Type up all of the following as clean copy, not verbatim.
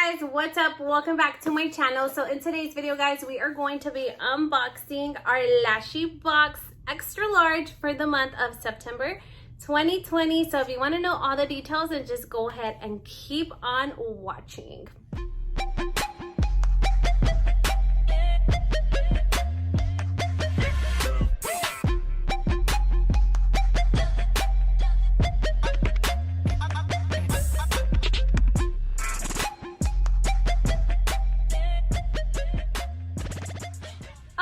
guys, what's up? Welcome back to my channel. So in today's video, guys, we are going to be unboxing our Lashybox Extra Large for the month of September 2020. So if you want to know all the details, then just go ahead and keep on watching.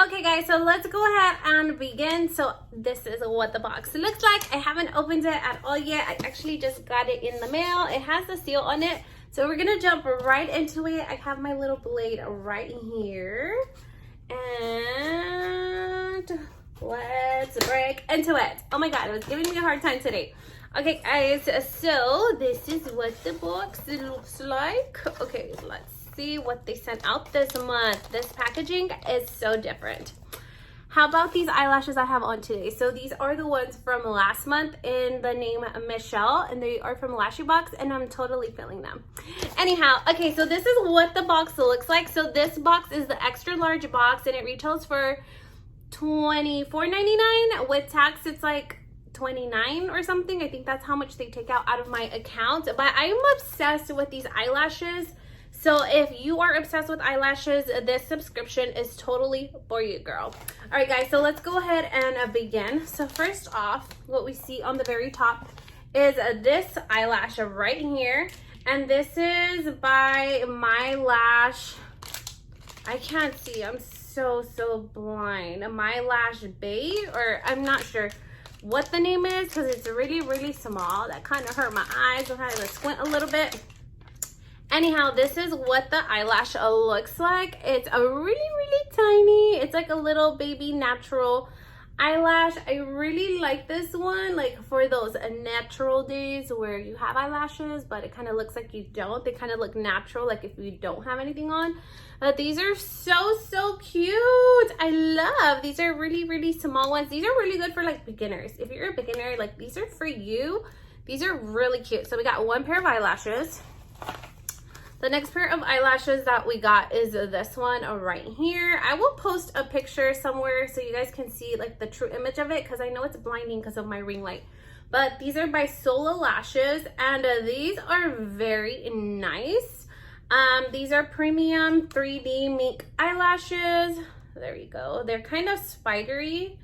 Okay guys, so let's go ahead and begin. So this is what the box looks like. I haven't opened it at all yet. I actually just got it in the mail. It has a seal on it. So we're gonna jump right into it. I have my little blade right here. And let's break into it. Oh my god, it was giving me a hard time today. Okay guys, so this is what the box looks like. Okay, let's see what they sent out this month. This packaging is so different. How about these eyelashes I have on today? So these are the ones from last month in the name Michelle, and they are from Lashybox, and I'm totally feeling them. Anyhow, okay, so this is what the box looks like. So this box is the extra large box, and it retails for $24.99. With tax, it's like $29 or something. I think that's how much they take out of my account. But I'm obsessed with these eyelashes. So if you are obsessed with eyelashes, this subscription is totally for you, girl. All right, guys, so let's go ahead and begin. So first off, what we see on the very top is this eyelash right here. And this is by My Lash. I can't see. I'm so blind. My Lash Bay, or I'm not sure what the name is because it's really small. That kind of hurt my eyes. I'm having to squint a little bit. Anyhow, this is what the eyelash looks like. It's a really tiny, it's like a little baby natural eyelash. I really like this one, like for those natural days where you have eyelashes, but it kind of looks like you don't. They kind of look natural, like if you don't have anything on. But these are so cute. I love, these are really small ones. These are really good for like beginners. If you're a beginner, like these are for you. These are really cute. So we got one pair of eyelashes. The next pair of eyelashes that we got is this one right here. I will post a picture somewhere so you guys can see like the true image of it, because I know it's blinding because of my ring light. But these are by Sola Lashes, and these are very nice. These are premium 3D mink eyelashes. There you go. They're kind of spidery.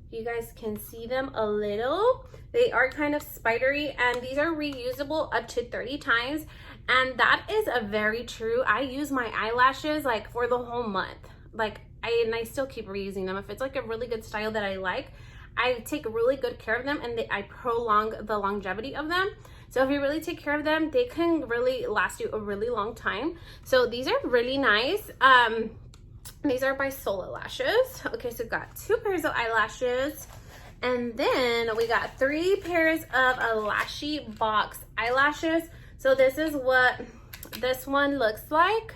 You guys can see them a little. They are kind of spidery, and these are reusable up to 30 times. And that is a very true. I use my eyelashes like for the whole month. Like I still keep reusing them. If it's like a really good style that I like, I take really good care of them, and I prolong the longevity of them. So if you really take care of them, they can really last you a really long time. So these are really nice. These are by Sola Lashes. Okay, so we've got 2 pairs of eyelashes. And then we got 3 pairs of Lashybox eyelashes. So this is what this one looks like.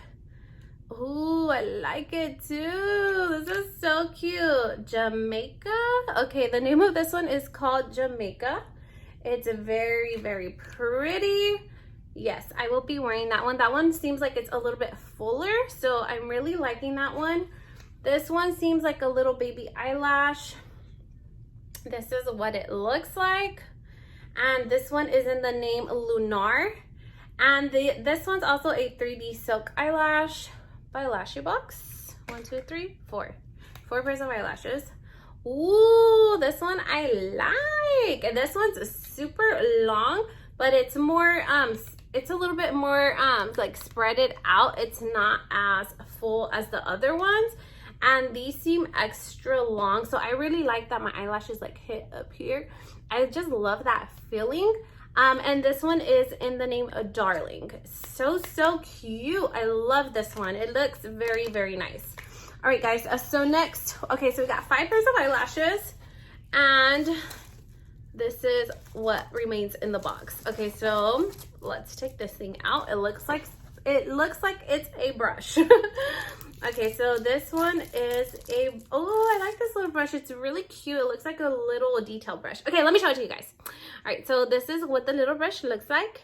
Ooh, I like it too. This is so cute. Jamaica. Okay, the name of this one is called Jamaica. It's very pretty. Yes, I will be wearing that one. That one seems like it's a little bit fuller, so I'm really liking that one. This one seems like a little baby eyelash. This is what it looks like. And this one is in the name Lunar. And this one's also a 3D silk eyelash by Lashybox. 1, 2, 3, 4. 4 pairs of eyelashes. Ooh, this one I like. And this one's super long, but it's more, it's a little bit more like spreaded out. It's not as full as the other ones. And these seem extra long. So I really like that my eyelashes like hit up here. I just love that feeling. And this one is in the name of Darling. So cute. I love this one. It looks very nice. All right, guys. So next, okay, so we got 5 pairs of eyelashes, and this is what remains in the box. Okay, so let's take this thing out. It looks like it's a brush. Okay, so this one is a, oh, I like this little brush. It's really cute. It looks like a little detail brush. Okay, let me show it to you guys. All right, so this is what the little brush looks like.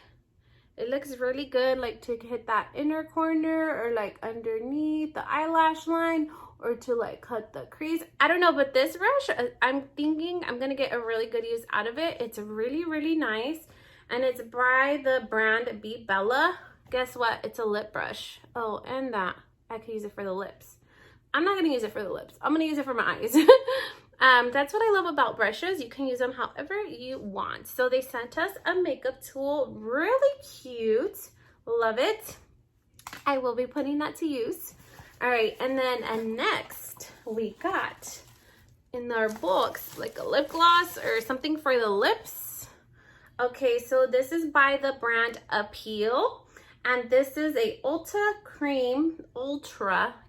It looks really good, like to hit that inner corner or like underneath the eyelash line, or to like cut the crease. I don't know, but this brush, I'm thinking I'm gonna get a really good use out of it. It's really, really nice. And it's by the brand Be Bella. Guess what? It's a lip brush. Oh, and that. I could use it for the lips. I'm not gonna use it for the lips. I'm gonna use it for my eyes. That's what I love about brushes. You can use them however you want. So they sent us a makeup tool, really cute. Love it. I will be putting that to use. All right, and then next we got in our box like a lip gloss or something for the lips. Okay, so this is by the brand Appeal, and this is a Ultra,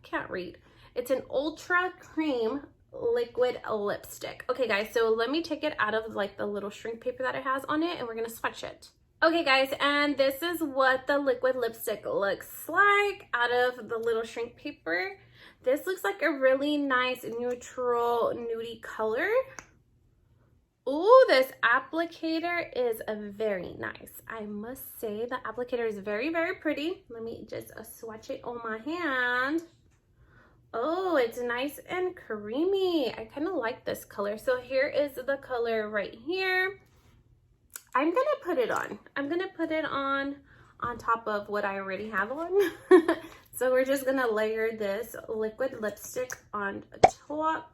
can't read. It's an Ultra Cream liquid lipstick. Okay guys, so let me take it out of like the little shrink paper that it has on it, and we're gonna swatch it. Okay guys, and this is what the liquid lipstick looks like out of the little shrink paper. This looks like a really nice neutral nudie color. Ooh, this applicator is very nice. I must say the applicator is very, very pretty. Let me just swatch it on my hand. Oh, it's nice and creamy. I kind of like this color. So here is the color right here. I'm gonna put it on. I'm gonna put it on top of what I already have on. So we're just gonna layer this liquid lipstick on top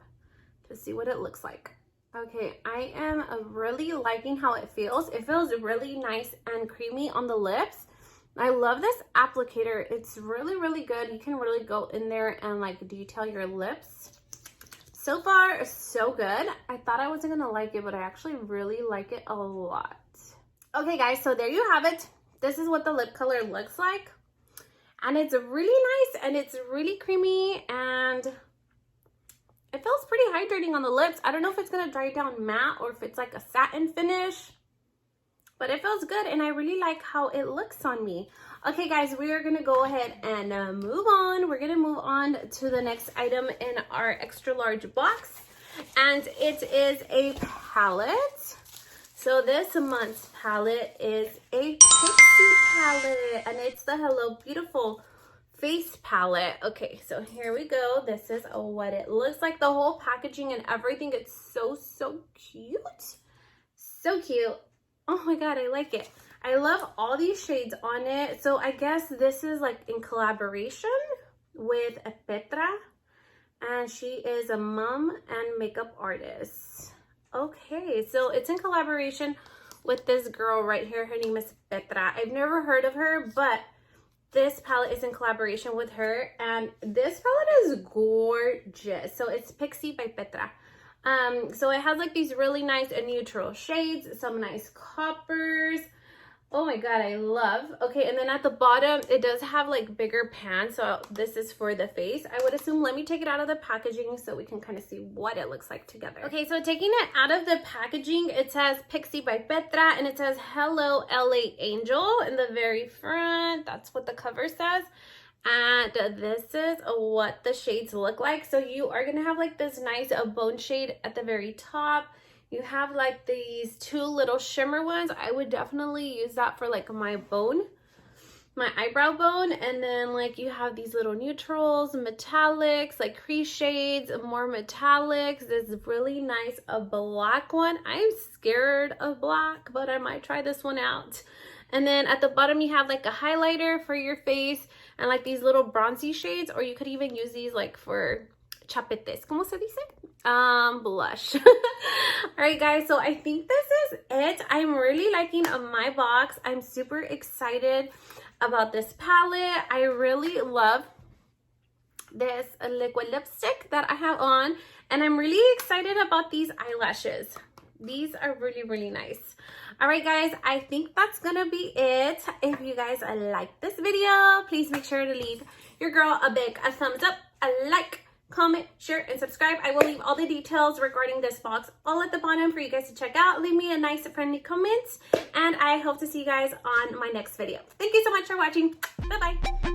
to see what it looks like. Okay, I am really liking how it feels. It feels really nice and creamy on the lips. I love this applicator. It's really, really good. You can really go in there and like detail your lips. So far, so good. I thought I wasn't gonna like it, but I actually really like it a lot. Okay guys, so there you have it. This is what the lip color looks like. And it's really nice and it's really creamy and it feels pretty hydrating on the lips. I don't know if it's gonna dry down matte or if it's like a satin finish, but it feels good and I really like how it looks on me. Okay guys, we are gonna go ahead and move on. We're gonna move on to the next item in our extra large box, and it is a palette. So this month's palette is a Pixie palette, and it's the Hello Beautiful face palette. Okay, so here we go. This is what it looks like. The whole packaging and everything, it's so cute. So cute. Oh my god, I like it. I love all these shades on it. So I guess this is like in collaboration with Petra, and she is a mom and makeup artist. Okay, so it's in collaboration with this girl right here. Her name is Petra. I've never heard of her, but this palette is in collaboration with her, and this palette is gorgeous. So it's Pixie by Petra. So it has like these really nice and neutral shades, some nice coppers. Oh my god, I love. Okay, and then at the bottom it does have like bigger pans, so this is for the face, I would assume. Let me take it out of the packaging so we can kind of see what it looks like together. Okay, so taking it out of the packaging, it says Pixie by Petra, and it says Hello LA Angel in the very front. That's what the cover says. And this is what the shades look like. So you are gonna have like this nice bone shade at the very top. You have like these two little shimmer ones. I would definitely use that for like my bone, my eyebrow bone. And then like you have these little neutrals, metallics, like crease shades, more metallics. This really nice black one. I'm scared of black, but I might try this one out. And then at the bottom you have like a highlighter for your face and like these little bronzy shades, or you could even use these like for chapetes. ¿Cómo se dice? Blush. All right guys, so I think this is it. I'm really liking my box. I'm super excited about this palette. I really love this liquid lipstick that I have on, and I'm really excited about these eyelashes. These are really, really nice. All right guys, I think that's gonna be it. If you guys like this video, please make sure to leave your girl a big thumbs up, a like, comment, share, and subscribe. I will leave all the details regarding this box all at the bottom for you guys to check out. Leave me a nice friendly comment, and I hope to see you guys on my next video. Thank you so much for watching. Bye bye.